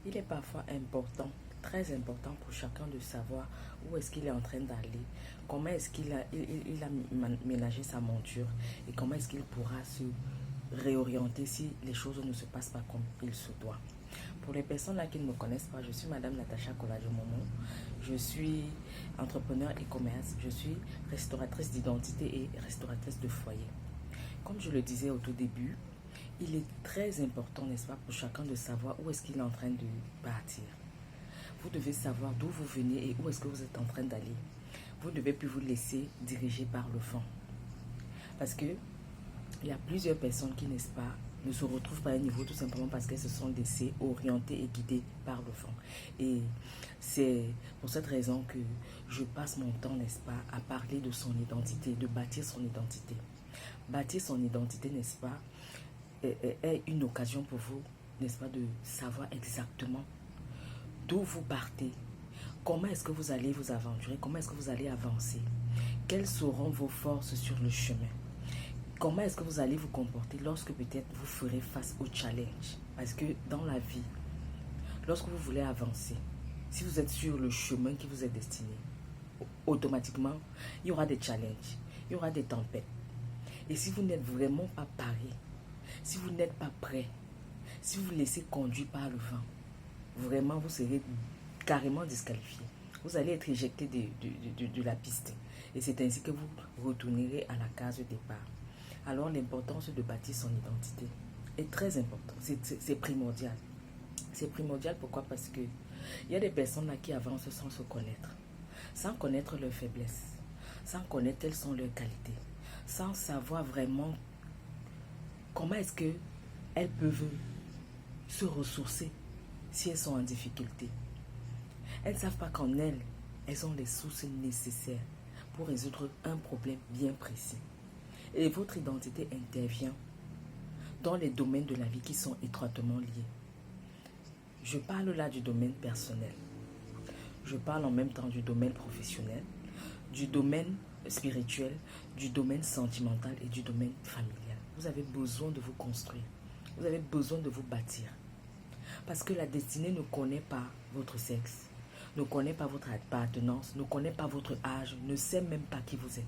Il est parfois important, très important pour chacun de savoir où est-ce qu'il est en train d'aller, comment est-ce qu'il a ménagé sa monture et comment est-ce qu'il pourra se réorienter si les choses ne se passent pas comme il se doit. Pour les personnes là qui ne me connaissent pas, je suis Madame Natacha Coladjo-Momon. Je suis entrepreneur e-commerce. Je suis restauratrice d'identité et restauratrice de foyer. Comme je le disais au tout début, il est très important, n'est-ce pas, pour chacun de savoir où est-ce qu'il est en train de partir. Vous devez savoir d'où vous venez et où est-ce que vous êtes en train d'aller. Vous ne devez plus vous laisser diriger par le vent. Parce que il y a plusieurs personnes qui, n'est-ce pas, ne se retrouvent pas à un niveau tout simplement parce qu'elles se sont laissées orienter et guidées par le vent. Et c'est pour cette raison que je passe mon temps, n'est-ce pas, à parler de son identité, de bâtir son identité. Bâtir son identité, n'est-ce pas, est une occasion pour vous, n'est-ce pas, de savoir exactement d'où vous partez, comment est-ce que vous allez vous aventurer, comment est-ce que vous allez avancer, quelles seront vos forces sur le chemin. Comment est-ce que vous allez vous comporter lorsque peut-être vous ferez face au challenge? Parce que dans la vie, lorsque vous voulez avancer, si vous êtes sur le chemin qui vous est destiné, automatiquement, il y aura des challenges, il y aura des tempêtes. Et si vous n'êtes vraiment pas paré, si vous n'êtes pas prêt, si vous vous laissez conduire par le vent, vraiment vous serez carrément disqualifié. Vous allez être éjecté de la piste. Et c'est ainsi que vous retournerez à la case de départ. Alors l'importance de bâtir son identité est très importante, c'est primordial. C'est primordial pourquoi? Parce que il y a des personnes là qui avancent sans se connaître, sans connaître leurs faiblesses, sans connaître quelles sont leurs qualités, sans savoir vraiment comment est-ce qu'elles peuvent se ressourcer si elles sont en difficulté. Elles ne savent pas qu'en elles, elles ont les sources nécessaires pour résoudre un problème bien précis. Et votre identité intervient dans les domaines de la vie qui sont étroitement liés. Je parle là du domaine personnel. Je parle en même temps du domaine professionnel, du domaine spirituel, du domaine sentimental et du domaine familial. Vous avez besoin de vous construire. Vous avez besoin de vous bâtir. Parce que la destinée ne connaît pas votre sexe, ne connaît pas votre appartenance, ne connaît pas votre âge, ne sait même pas qui vous êtes.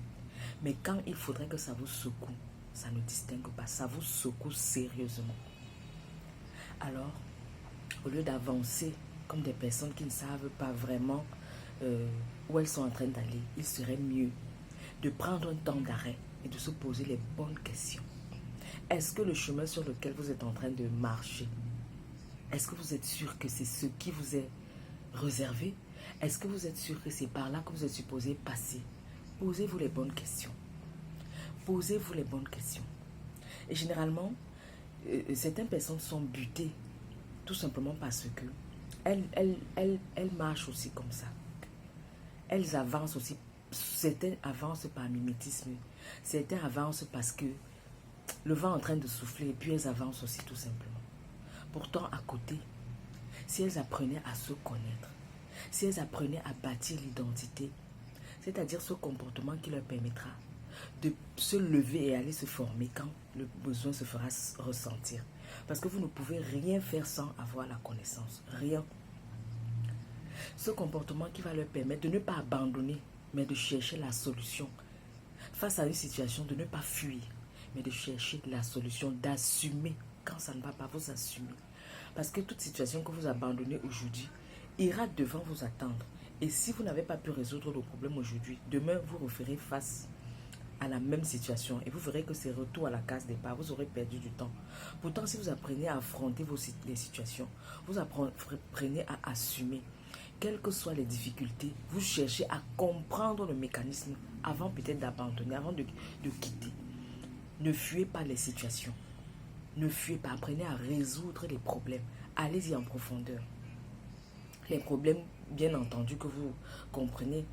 Mais quand il faudrait que ça vous secoue, ça ne distingue pas, ça vous secoue sérieusement. Alors, au lieu d'avancer comme des personnes qui ne savent pas vraiment où elles sont en train d'aller, il serait mieux de prendre un temps d'arrêt et de se poser les bonnes questions. Est-ce que le chemin sur lequel vous êtes en train de marcher, est-ce que vous êtes sûr que c'est ce qui vous est réservé? Est-ce que vous êtes sûr que c'est par là que vous êtes supposé passer? Posez-vous les bonnes questions. Posez-vous les bonnes questions. Et généralement, certaines personnes sont butées tout simplement parce que elles marchent aussi comme ça. Elles avancent aussi. Certaines avancent par mimétisme. Certaines avancent parce que le vent est en train de souffler et puis elles avancent aussi tout simplement. Pourtant, à côté, si elles apprenaient à se connaître, si elles apprenaient à bâtir l'identité, c'est-à-dire ce comportement qui leur permettra de se lever et aller se former quand le besoin se fera ressentir. Parce que vous ne pouvez rien faire sans avoir la connaissance. Rien. Ce comportement qui va leur permettre de ne pas abandonner, mais de chercher la solution. Face à une situation, de ne pas fuir, mais de chercher la solution, d'assumer. Quand ça ne va pas, vous assumez. Parce que toute situation que vous abandonnez aujourd'hui ira devant vous attendre. Et si vous n'avez pas pu résoudre le problème aujourd'hui, demain vous referez face à la même situation et vous verrez que c'est retour à la case départ, vous aurez perdu du temps. Pourtant, si vous apprenez à affronter les situations, vous apprenez à assumer, quelles que soient les difficultés, vous cherchez à comprendre le mécanisme avant peut-être d'abandonner, avant de quitter. Ne fuyez pas les situations. Ne fuyez pas, apprenez à résoudre les problèmes. Allez-y en profondeur. Les problèmes, bien entendu, que vous comprenez.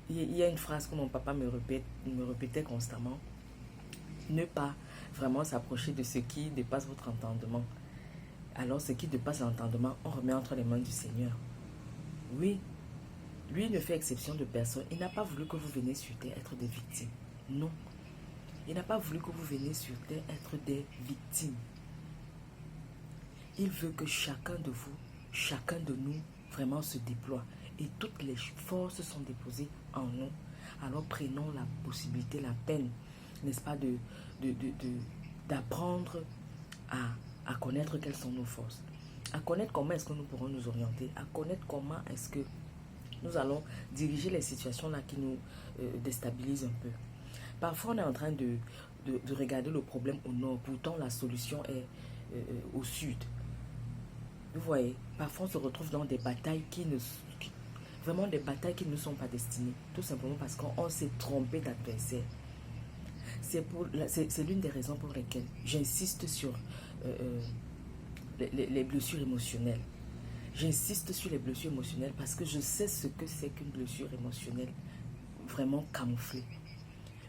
Il y a une phrase que mon papa me répétait constamment. Ne pas vraiment s'approcher de ce qui dépasse votre entendement. Alors, ce qui dépasse l'entendement, on remet entre les mains du Seigneur. Oui, lui ne fait exception de personne. Il n'a pas voulu que vous veniez sur terre être des victimes. Non. Il n'a pas voulu que vous veniez sur terre être des victimes. Il veut que chacun de vous chacun de nous vraiment se déploie et toutes les forces sont déposées en nous. Alors prenons la possibilité, la peine, n'est-ce pas, d'apprendre à connaître quelles sont nos forces, à connaître comment est-ce que nous pourrons nous orienter, à connaître comment est-ce que nous allons diriger les situations là qui nous déstabilisent un peu. Parfois, on est en train de regarder le problème au nord, pourtant la solution est au sud. Vous voyez, parfois on se retrouve dans des batailles vraiment des batailles qui ne sont pas destinées, tout simplement parce qu'on s'est trompé d'adversaire. C'est l'une des raisons pour lesquelles j'insiste sur les blessures émotionnelles. J'insiste sur les blessures émotionnelles parce que je sais ce que c'est qu'une blessure émotionnelle vraiment camouflée.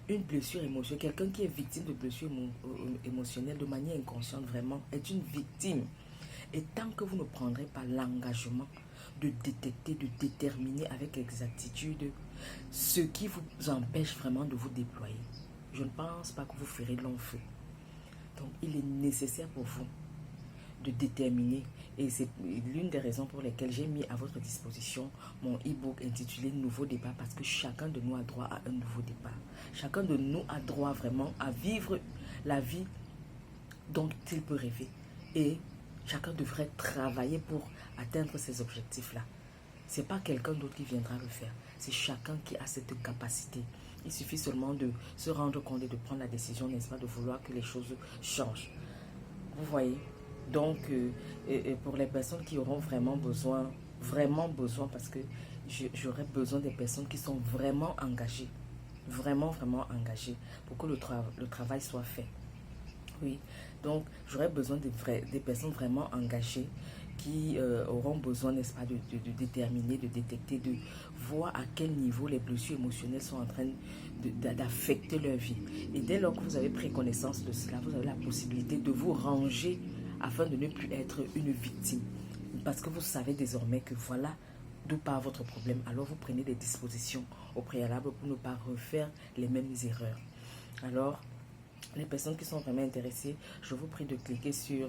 Une blessure émotionnelle, quelqu'un qui est victime de blessures émotionnelles de manière inconsciente vraiment est une victime. Et tant que vous ne prendrez pas l'engagement de détecter, de déterminer avec exactitude ce qui vous empêche vraiment de vous déployer, je ne pense pas que vous ferez long feu. Donc il est nécessaire pour vous de déterminer, et c'est l'une des raisons pour lesquelles j'ai mis à votre disposition mon e-book intitulé Nouveau départ, parce que chacun de nous a droit à un nouveau départ. Chacun de nous a droit vraiment à vivre la vie dont il peut rêver. Et chacun devrait travailler pour atteindre ces objectifs-là. Ce n'est pas quelqu'un d'autre qui viendra le faire. C'est chacun qui a cette capacité. Il suffit seulement de se rendre compte et de prendre la décision, n'est-ce pas, de vouloir que les choses changent. Vous voyez? Donc, pour les personnes qui auront vraiment besoin, parce que j'aurai besoin des personnes qui sont vraiment engagées, vraiment engagées, pour que le travail soit fait. Oui, donc j'aurai besoin des personnes vraiment engagées qui auront besoin, n'est-ce pas, de déterminer, de détecter, de voir à quel niveau les blessures émotionnelles sont en train d'affecter leur vie. Et dès lors que vous avez pris connaissance de cela, vous avez la possibilité de vous ranger afin de ne plus être une victime. Parce que vous savez désormais que voilà d'où part votre problème. Alors vous prenez des dispositions au préalable pour ne pas refaire les mêmes erreurs. Alors, les personnes qui sont vraiment intéressées, je vous prie de cliquer sur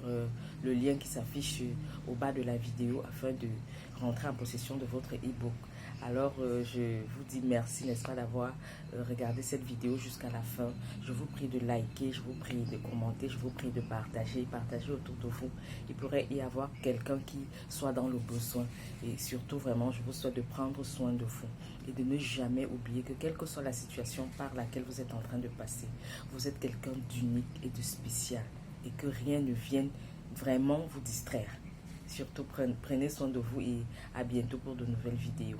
le lien qui s'affiche au bas de la vidéo afin de rentrer en possession de votre e-book. Alors, je vous dis merci, n'est-ce pas, d'avoir regardé cette vidéo jusqu'à la fin. Je vous prie de liker, je vous prie de commenter, je vous prie de partager autour de vous. Il pourrait y avoir quelqu'un qui soit dans le besoin. Et surtout, vraiment, je vous souhaite de prendre soin de vous et de ne jamais oublier que quelle que soit la situation par laquelle vous êtes en train de passer, vous êtes quelqu'un d'unique et de spécial et que rien ne vienne vraiment vous distraire. Surtout, prenez soin de vous et à bientôt pour de nouvelles vidéos.